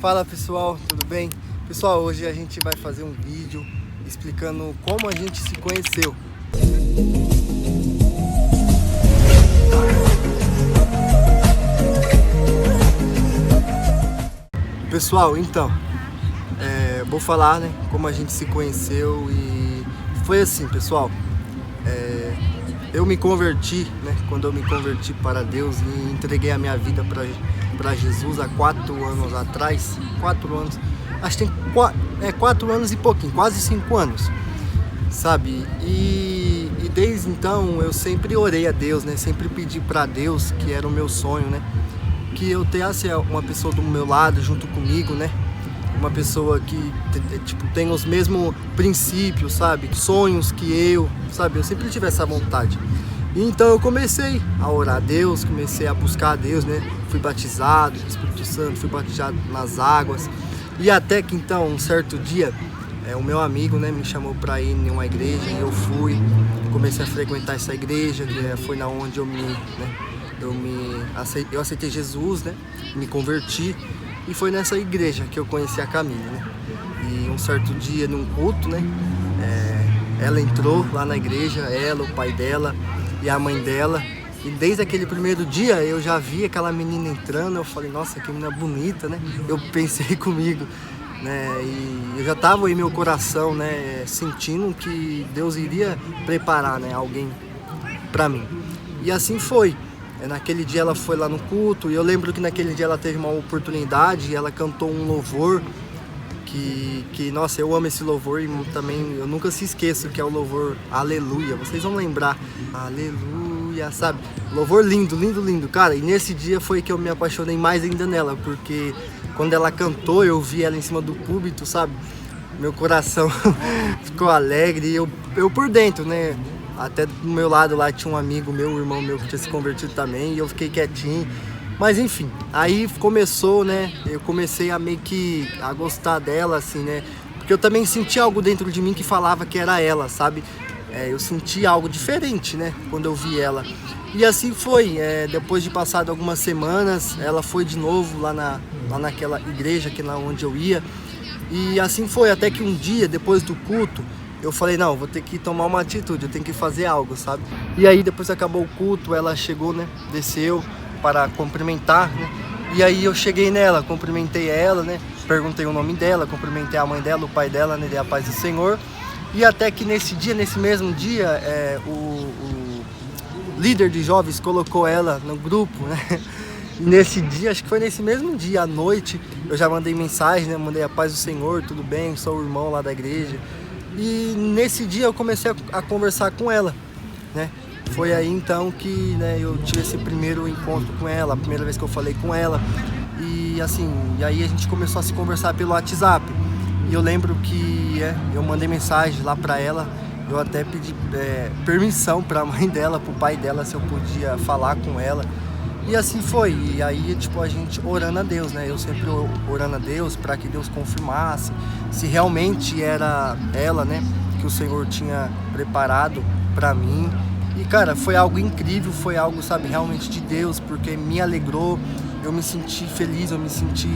Fala pessoal, tudo bem? Pessoal, hoje a gente vai fazer um vídeo explicando como a gente se conheceu. Pessoal, então, vou falar, né, como a gente se conheceu e foi assim, pessoal. Eu me converti, né, quando eu me converti para Deus e entreguei a minha vida para Jesus há 4 anos atrás. 4 anos, acho que tem 4 anos e pouquinho, quase 5 anos, sabe? E desde então eu sempre orei a Deus, né, sempre pedi para Deus, que era o meu sonho, né, que eu tivesse uma pessoa do meu lado, junto comigo, né, uma pessoa que tipo, tem os mesmos princípios, sabe, sonhos que eu, sabe, eu sempre tive essa vontade. E então eu comecei a orar a Deus, comecei a buscar a Deus, né, fui batizado no Espírito Santo, fui batizado nas águas, e até que então, um certo dia, o meu amigo, né, me chamou para ir em uma igreja, e eu fui, comecei a frequentar essa igreja, que foi na onde eu aceitei Jesus, né, me converti. E foi nessa igreja que eu conheci a Camille, né? E um certo dia, num culto, né? Ela entrou lá na igreja, ela, o pai dela e a mãe dela. E desde aquele primeiro dia eu já vi aquela menina entrando, eu falei, nossa, que menina bonita, né? Eu pensei comigo, né? E eu já estava em meu coração, né? Sentindo que Deus iria preparar, né, alguém para mim. E assim foi. Naquele dia ela foi lá no culto e eu lembro que naquele dia ela teve uma oportunidade e ela cantou um louvor que nossa, eu amo esse louvor e também eu nunca se esqueço, que é o louvor Aleluia. Vocês vão lembrar, Aleluia, sabe? Louvor lindo, lindo, lindo, cara. E nesse dia foi que eu me apaixonei mais ainda nela, porque quando ela cantou eu vi ela em cima do púlpito, sabe? Meu coração ficou alegre e eu por dentro, né? Até do meu lado lá tinha um amigo meu, um irmão meu que tinha se convertido também, e eu fiquei quietinho. Mas enfim, aí começou, né? Eu comecei a meio que a gostar dela, assim, né? Porque eu também senti algo dentro de mim que falava que era ela, sabe? Eu senti algo diferente, né? Quando eu vi ela. E assim foi. Depois de passado algumas semanas, ela foi de novo lá naquela igreja que é lá onde eu ia. E assim foi, até que um dia, depois do culto, eu falei, não, vou ter que tomar uma atitude, eu tenho que fazer algo, sabe? E aí depois que acabou o culto, ela chegou, né, desceu para cumprimentar, né? E aí eu cheguei nela, cumprimentei ela, né, perguntei o nome dela, cumprimentei a mãe dela, o pai dela, né, dei a paz do Senhor. E até que nesse mesmo dia, o líder de jovens colocou ela no grupo, né? E nesse dia, acho que foi nesse mesmo dia, à noite, eu já mandei mensagem, né, mandei a paz do Senhor, tudo bem, sou o irmão lá da igreja. E nesse dia eu comecei a conversar com ela, né? Foi aí então que, né, eu tive esse primeiro encontro com ela, a primeira vez que eu falei com ela. E assim, e aí a gente começou a se conversar pelo WhatsApp. E eu lembro que eu mandei mensagem lá pra ela, eu até pedi permissão pra mãe dela, pro pai dela, se eu podia falar com ela. E assim foi, e aí tipo a gente orando a Deus, né? Eu sempre orando a Deus para que Deus confirmasse se realmente era ela, né? Que o Senhor tinha preparado para mim. E cara, foi algo incrível, foi algo, sabe, realmente de Deus, porque me alegrou, eu me senti feliz, eu me senti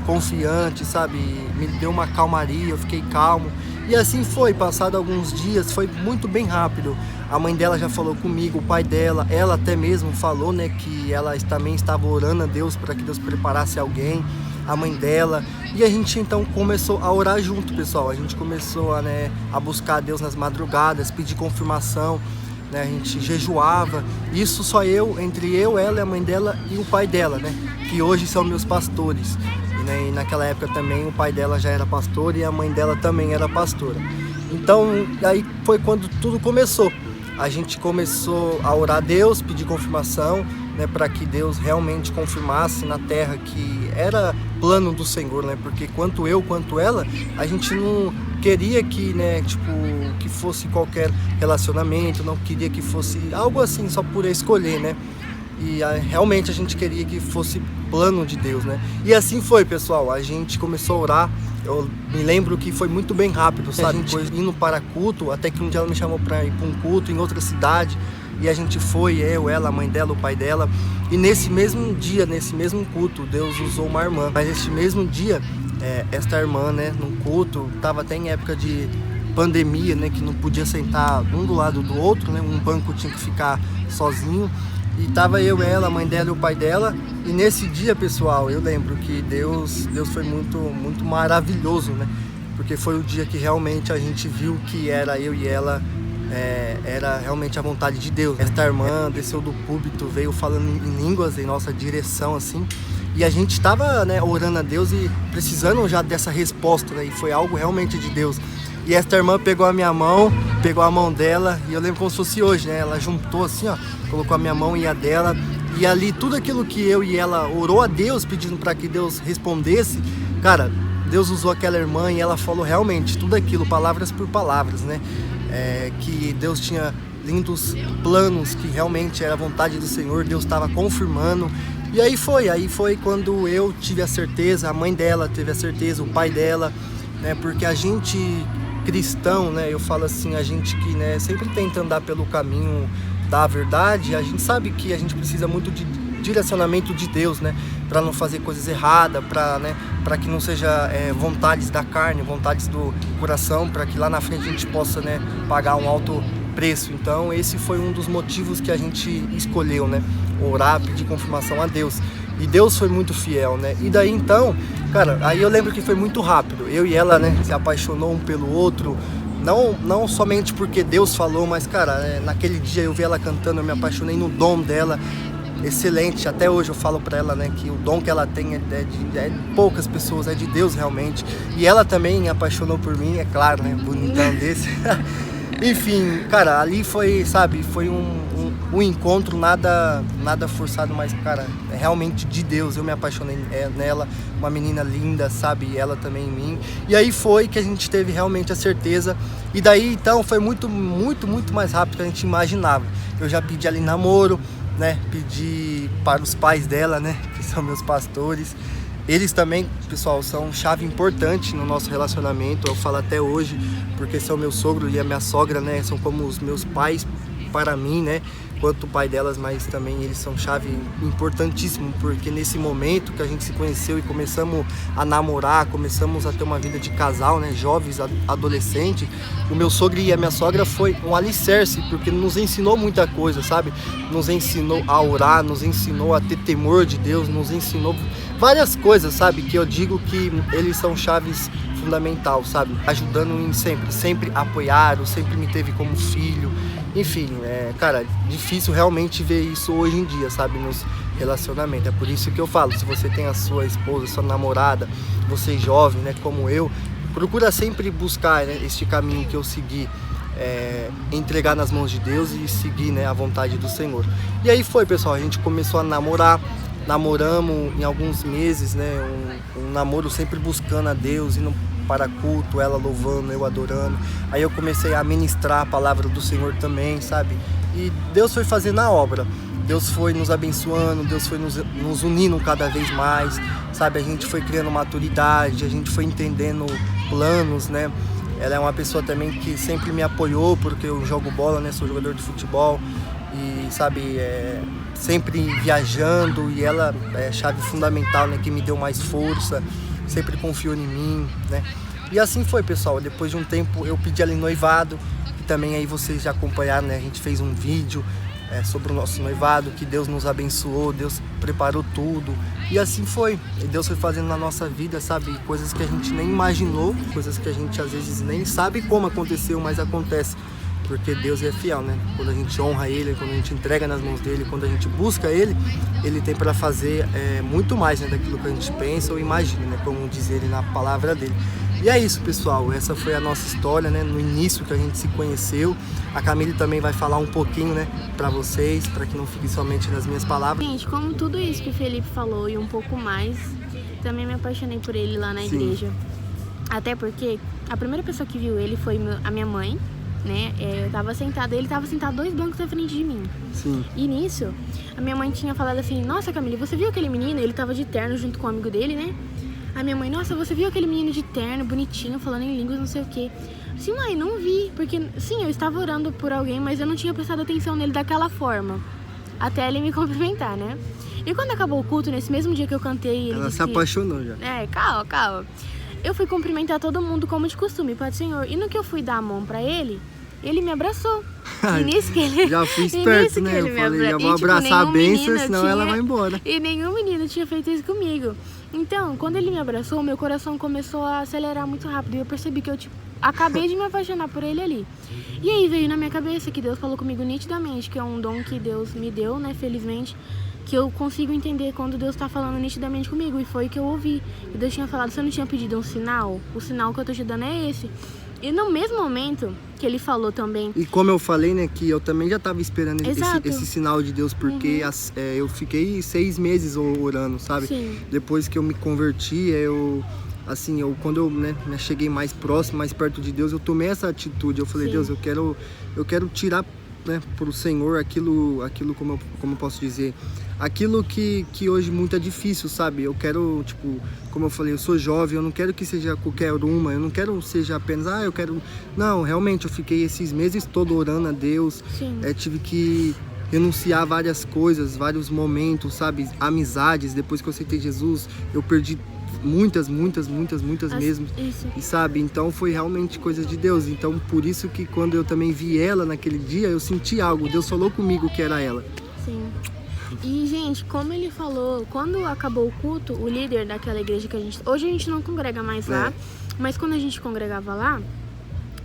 confiante, sabe? Me deu uma calmaria, eu fiquei calmo. E assim foi, passado alguns dias, foi muito bem rápido. A mãe dela já falou comigo, o pai dela, ela até mesmo falou, né, que ela também estava orando a Deus para que Deus preparasse alguém, a mãe dela. E a gente então começou a orar junto, pessoal. A gente começou a buscar a Deus nas madrugadas, pedir confirmação, né? A gente jejuava. Isso só entre eu, ela e a mãe dela e o pai dela, né, que hoje são meus pastores. E naquela época também o pai dela já era pastor e a mãe dela também era pastora. Então aí foi quando tudo começou. A gente começou a orar a Deus, pedir confirmação, né, para que Deus realmente confirmasse na terra que era plano do Senhor, né? Porque quanto eu, quanto ela, a gente não queria que, né, tipo, que fosse qualquer relacionamento, não queria que fosse algo assim só por escolher, né? E realmente a gente queria que fosse plano de Deus, né? E assim foi, pessoal. A gente começou a orar, eu me lembro que foi muito bem rápido, sabe? A gente indo para culto, até que um dia ela me chamou para ir para um culto em outra cidade. E a gente foi, eu, ela, a mãe dela, o pai dela. E nesse mesmo dia, nesse mesmo culto, Deus usou uma irmã. Mas nesse mesmo dia, esta irmã, né, num culto, estava até em época de pandemia, né, que não podia sentar um do lado do outro, né, um banco tinha que ficar sozinho. E tava eu, ela, a mãe dela e o pai dela. E nesse dia, pessoal, eu lembro que Deus foi muito maravilhoso, né? Porque foi o dia que realmente a gente viu que era eu e ela, era realmente a vontade de Deus. Esta irmã desceu do púlpito, veio falando em línguas em nossa direção, assim. E a gente estava, né, orando a Deus e precisando já dessa resposta, né? E foi algo realmente de Deus. E esta irmã pegou a minha mão, pegou a mão dela, e eu lembro como se fosse hoje, né? Ela juntou assim, ó, colocou a minha mão e a dela. E ali tudo aquilo que eu e ela orou a Deus, pedindo para que Deus respondesse, cara, Deus usou aquela irmã e ela falou realmente tudo aquilo, palavras por palavras, né? Que Deus tinha lindos planos, que realmente era a vontade do Senhor, Deus estava confirmando. E aí foi quando eu tive a certeza, a mãe dela teve a certeza, o pai dela, né? Porque a gente cristão, né? Eu falo assim, a gente que, né, sempre tenta andar pelo caminho da verdade, a gente sabe que a gente precisa muito de direcionamento de Deus, né? Para não fazer coisas erradas, para que não seja vontades da carne, vontades do coração, para que lá na frente a gente possa, né, pagar um alto preço. Então esse foi um dos motivos que a gente escolheu, né? Orar, pedir confirmação a Deus. E Deus foi muito fiel, né? E daí então, cara, aí eu lembro que foi muito rápido. Eu e ela, né, se apaixonou um pelo outro. Não somente porque Deus falou, mas, cara, naquele dia eu vi ela cantando, eu me apaixonei no dom dela. Excelente, até hoje eu falo pra ela, né, que o dom que ela tem é de poucas pessoas, é de Deus realmente. E ela também me apaixonou por mim, é claro, né, bonitão desse. Enfim, cara, ali foi, sabe, foi um encontro nada forçado, mas, cara, é realmente de Deus. Eu me apaixonei nela, uma menina linda, sabe, e ela também em mim. E aí foi que a gente teve realmente a certeza. E daí, então, foi muito mais rápido do que a gente imaginava. Eu já pedi ela em namoro, né, pedi para os pais dela, né, que são meus pastores. Eles também, pessoal, são chave importante no nosso relacionamento. Eu falo até hoje, porque são meu sogro e a minha sogra, né, são como os meus pais para mim, né, quanto o pai delas, mas também eles são chave importantíssimo, porque nesse momento que a gente se conheceu e começamos a namorar, começamos a ter uma vida de casal, né, jovens, adolescentes, o meu sogro e a minha sogra foi um alicerce, porque nos ensinou muita coisa, sabe? Nos ensinou a orar, nos ensinou a ter temor de Deus, nos ensinou várias coisas, sabe? Que eu digo que eles são chaves fundamental, sabe? Ajudando em sempre apoiaram, sempre me teve como filho. Enfim, cara, difícil realmente ver isso hoje em dia, sabe, nos relacionamentos. É por isso que eu falo, se você tem a sua esposa, sua namorada, você jovem, né, como eu, procura sempre buscar, né, este caminho que eu segui, entregar nas mãos de Deus e seguir, né, a vontade do Senhor. E aí foi, pessoal, a gente começou a namorar, namoramos em alguns meses, né, um namoro sempre buscando a Deus, indo para culto, ela louvando, eu adorando. Aí eu comecei a ministrar a palavra do Senhor também, sabe? E Deus foi fazendo a obra. Deus foi nos abençoando, Deus foi nos unindo cada vez mais, sabe? A gente foi criando maturidade, a gente foi entendendo planos, né? Ela é uma pessoa também que sempre me apoiou, porque eu jogo bola, né? Sou jogador de futebol e, sabe, sempre viajando, e ela é chave fundamental, né? Que me deu mais força, sempre confiou em mim, né? E assim foi, pessoal. Depois de um tempo eu pedi ela em noivado, e também aí vocês já acompanharam, né? A gente fez um vídeo sobre o nosso noivado, que Deus nos abençoou, Deus preparou tudo. E assim foi. E Deus foi fazendo na nossa vida, sabe? Coisas que a gente nem imaginou, coisas que a gente às vezes nem sabe como aconteceu, mas acontece. Porque Deus é fiel, né? Quando a gente honra Ele, quando a gente entrega nas mãos dEle, quando a gente busca Ele, Ele tem para fazer muito mais, né, daquilo que a gente pensa ou imagina, né? Como diz Ele na palavra dEle. E é isso, pessoal. Essa foi a nossa história, né? No início que a gente se conheceu. A Camille também vai falar um pouquinho, né, para vocês, para que não fique somente nas minhas palavras. Gente, como tudo isso que o Felipe falou e um pouco mais, também me apaixonei por ele lá na igreja. Até porque a primeira pessoa que viu ele foi a minha mãe, né? Eu tava sentada, ele tava sentado 2 bancos na frente de mim. Sim. E nisso, a minha mãe tinha falado assim: nossa, Camille, você viu aquele menino? Ele tava de terno junto com um amigo dele, né? A minha mãe, nossa, você viu aquele menino de terno, bonitinho, falando em línguas, não sei o quê. Sim, mãe, não vi, porque, sim, eu estava orando por alguém, mas eu não tinha prestado atenção nele daquela forma. Até ele me cumprimentar, né? E quando acabou o culto, nesse mesmo dia que eu cantei... Ele Ela disse se apaixonou já. Calma. Eu fui cumprimentar todo mundo como de costume, Pai do Senhor. E no que eu fui dar a mão pra ele me abraçou. E nisso que ele... Já fui esperto, né? Eu falei, já vou abraçar a bênção, senão ela vai embora. E nenhum menino tinha feito isso comigo. Então, quando ele me abraçou, meu coração começou a acelerar muito rápido. E eu percebi que eu, acabei de me apaixonar por ele ali. E aí veio na minha cabeça que Deus falou comigo nitidamente, que é um dom que Deus me deu, né, felizmente, que eu consigo entender quando Deus tá falando nitidamente comigo. E foi o que eu ouvi. E Deus tinha falado, você não tinha pedido um sinal? O sinal que eu tô te dando é esse. E no mesmo momento que ele falou também... E como eu falei, né, que eu também já tava esperando esse sinal de Deus, porque eu fiquei 6 meses orando, sabe? Sim. Depois que eu me converti, quando eu cheguei mais próximo, mais perto de Deus, eu tomei essa atitude. Eu falei, Sim. Deus, eu quero tirar, né, pro Senhor aquilo como eu posso dizer, aquilo que hoje muito é difícil, sabe? Eu quero, como eu falei, eu sou jovem, eu não quero que seja qualquer uma, eu não quero que seja apenas, eu quero... Não, realmente, eu fiquei esses meses todo orando a Deus, tive que renunciar a várias coisas, vários momentos, sabe? Amizades, depois que eu aceitei Jesus, eu perdi muitas mesmo. Isso. E sabe, então foi realmente coisa de Deus. Então por isso que quando eu também vi ela naquele dia, eu senti algo. Deus falou comigo que era ela. Sim. E, gente, como ele falou, quando acabou o culto, o líder daquela igreja que hoje a gente não congrega mais lá, mas quando a gente congregava lá,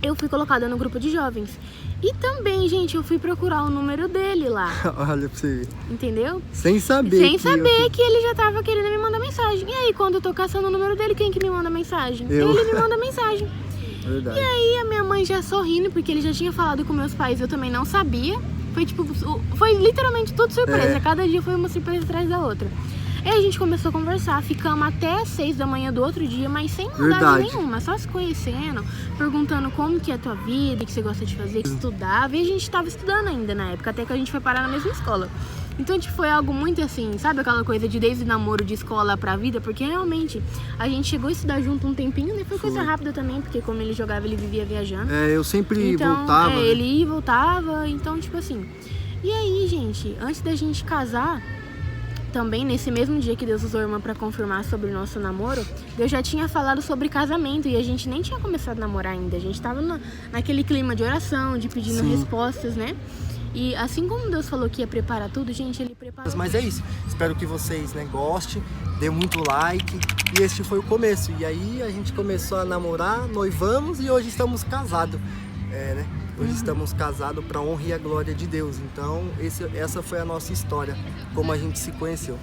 eu fui colocada no grupo de jovens. E também, gente, eu fui procurar o número dele lá. Olha pra você ver. Entendeu? Sem saber que ele já tava querendo me mandar mensagem. E aí, quando eu tô caçando o número dele, quem que me manda mensagem? Eu. Ele me manda mensagem. Verdade. E aí, a minha mãe já sorrindo, porque ele já tinha falado com meus pais, eu também não sabia. Foi literalmente tudo surpresa. Cada dia foi uma surpresa atrás da outra. Aí a gente começou a conversar, ficamos até 6 da manhã do outro dia, mas sem maldade nenhuma, só se conhecendo, perguntando como que é a tua vida, o que você gosta de fazer, que estudava. E a gente tava estudando ainda na época, até que a gente foi parar na mesma escola. Então, foi algo muito assim, sabe aquela coisa de desde namoro de escola pra vida? Porque realmente a gente chegou a estudar junto um tempinho, né? Foi coisa rápida também, porque como ele jogava, ele vivia viajando. Eu sempre então, voltava. Ele ia e voltava, então, assim. E aí, gente, antes da gente casar, também nesse mesmo dia que Deus usou a irmã pra confirmar sobre o nosso namoro, Deus já tinha falado sobre casamento e a gente nem tinha começado a namorar ainda. A gente tava naquele clima de oração, de pedindo respostas, né? E assim como Deus falou que ia preparar tudo, gente, Ele preparou. Mas é isso. Espero que vocês, gostem, dê muito like. E este foi o começo. E aí a gente começou a namorar, noivamos e hoje estamos casados. Hoje estamos casados para a honra e a glória de Deus. Então, essa foi a nossa história, como a gente se conheceu.